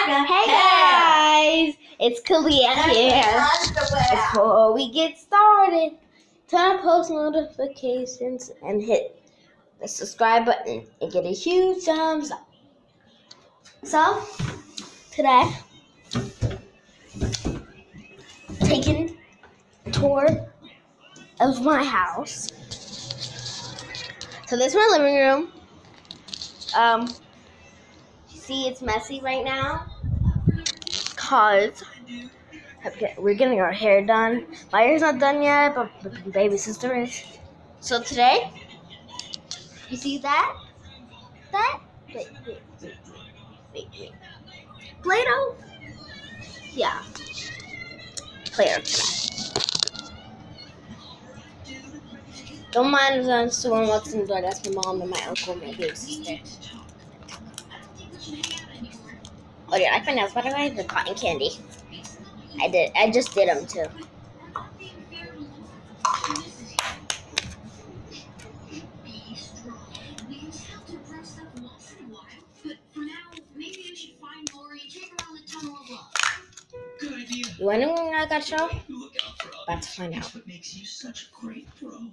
Hey guys, it's Kalia here. Before we get started, turn on post notifications and hit the subscribe button and get a huge thumbs up. So, today, taking a tour of my house. So this is my living room. See, it's messy right now because we're getting our hair done. My hair's not done yet, but the baby sister is. So today, you see that? Wait. Play-Doh? Yeah. Play-Doh today. Don't mind if someone walks in the door. That's my mom and my uncle and my baby sister. Oh yeah, I found out, by the way, the cotton candy. I just did them too. You want to know when I got show? About to find out. What makes you such a great bro?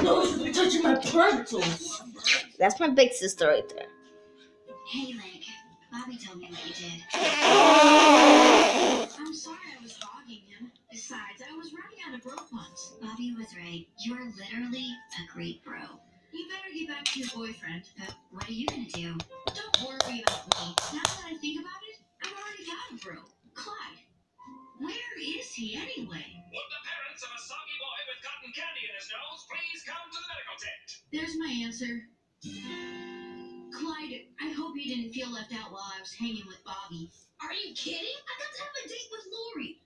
No, you're touching my pretzels. That's my big sister right there. Hey, Link. Bobby told me what you did. I'm sorry I was dogging him. Besides, I was running out of bro puns. Bobby was right. You're literally a great bro. You better get back to your boyfriend. But what are you gonna do? Don't worry about me. Now that I think about it, I've already got a bro. Clyde. Where is he anyway? Would the parents of a soggy boy with cotton candy in his nose please come to the medical tent? There's my answer. Clyde, I hope you didn't feel left out while I was hanging with Bobby. Are you kidding? I got to have a date with Lori.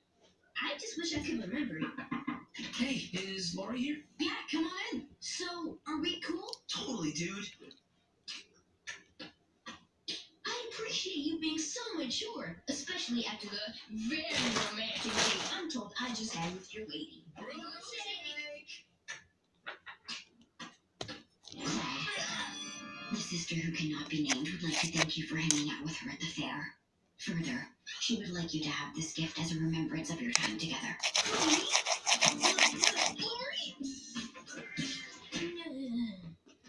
I just wish I could remember it. Hey, is Lori here? Yeah, come on in. So, are we cool? Totally, dude. I appreciate you being so mature, especially after the very romantic date I'm told I just had with your lady. The sister who cannot be named would like to thank you for hanging out with her at the fair. Further, she would like you to have this gift as a remembrance of your time together. Lori?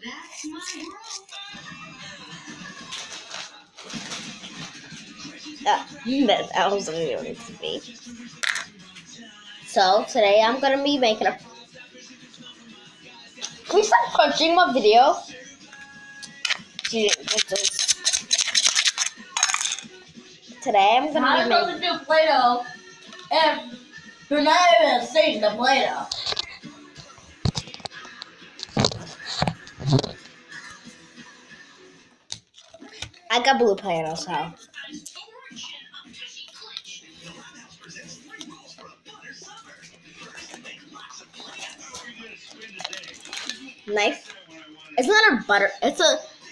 That's my bro. That was really sweet. So today I'm gonna be making a. Can you stop crunching my video? Today I'm gonna be making. How are you supposed to do Play-Doh if you're not even seeing the Play-Doh? I got blue Play-Doh, so. Knife. It's not a butter. It's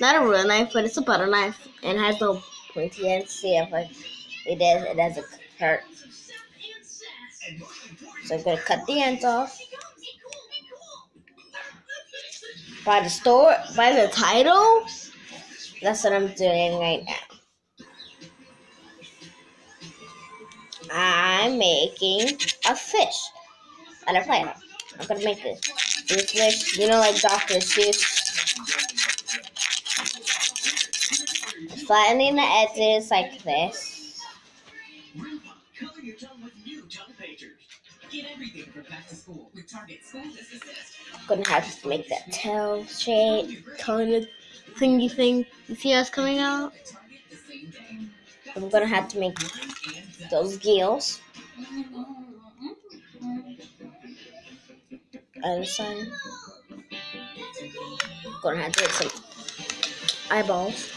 not a real knife, but it's a butter knife and it has no pointy ends. See if it has a hurt. So I'm gonna cut the ends off. By the title, that's what I'm doing right now. I'm making a fish and a Play-Doh. I'm gonna make this fish, like Dr. Seuss. Flattening the edges like this. I'm gonna have to make that tail shape kind of thingy thing. You see how it's coming out? I'm gonna have to make those gills. Other side. I'm gonna have to make some eyeballs.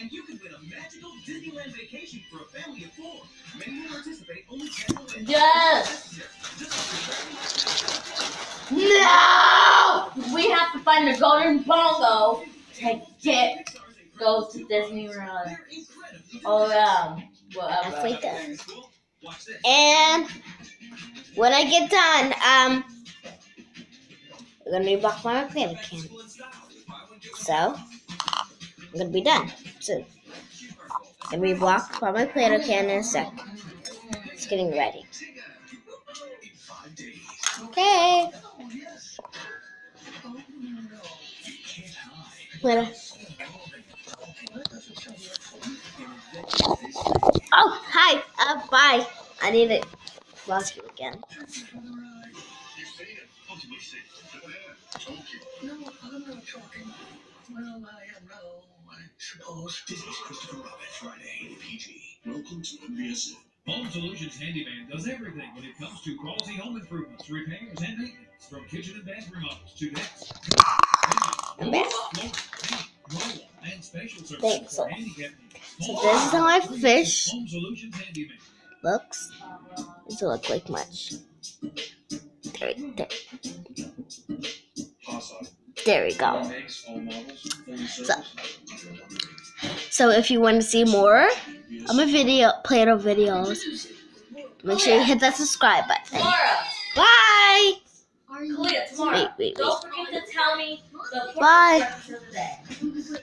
And you can win a magical Disneyland vacation for a family of 4. Many will participate, only 10 will win. Yes! No! We have to find the golden bongo to go to Disneyland. Oh yeah. That's like that. And when I get done, I'm gonna reblock my Play-Doh can. So I'm gonna be done soon. I'm gonna reblock my Play-Doh can in a sec. It's getting ready. Okay. Play-Doh. Oh, hi. Bye. I need to lost you again. No, I'm not talking. Well, I am now, I suppose. Disney's Christopher Robin, Friday, PG. Welcome to NBS. Home Solutions Handyman does everything when it comes to quality home improvements, repairs, and maintenance. From kitchen and bathroom remodels to decks, I'm back. and special services Thanks. for handicap needs. So this is how my fish Home Solutions Handyman. looks. Doesn't look like much. There we go. So if you want to see more of my Play-Doh videos, make sure you hit that subscribe button. Tomorrow. Bye. Kalia, tomorrow. Wait. Don't forget to tell me the Bye. question of the day.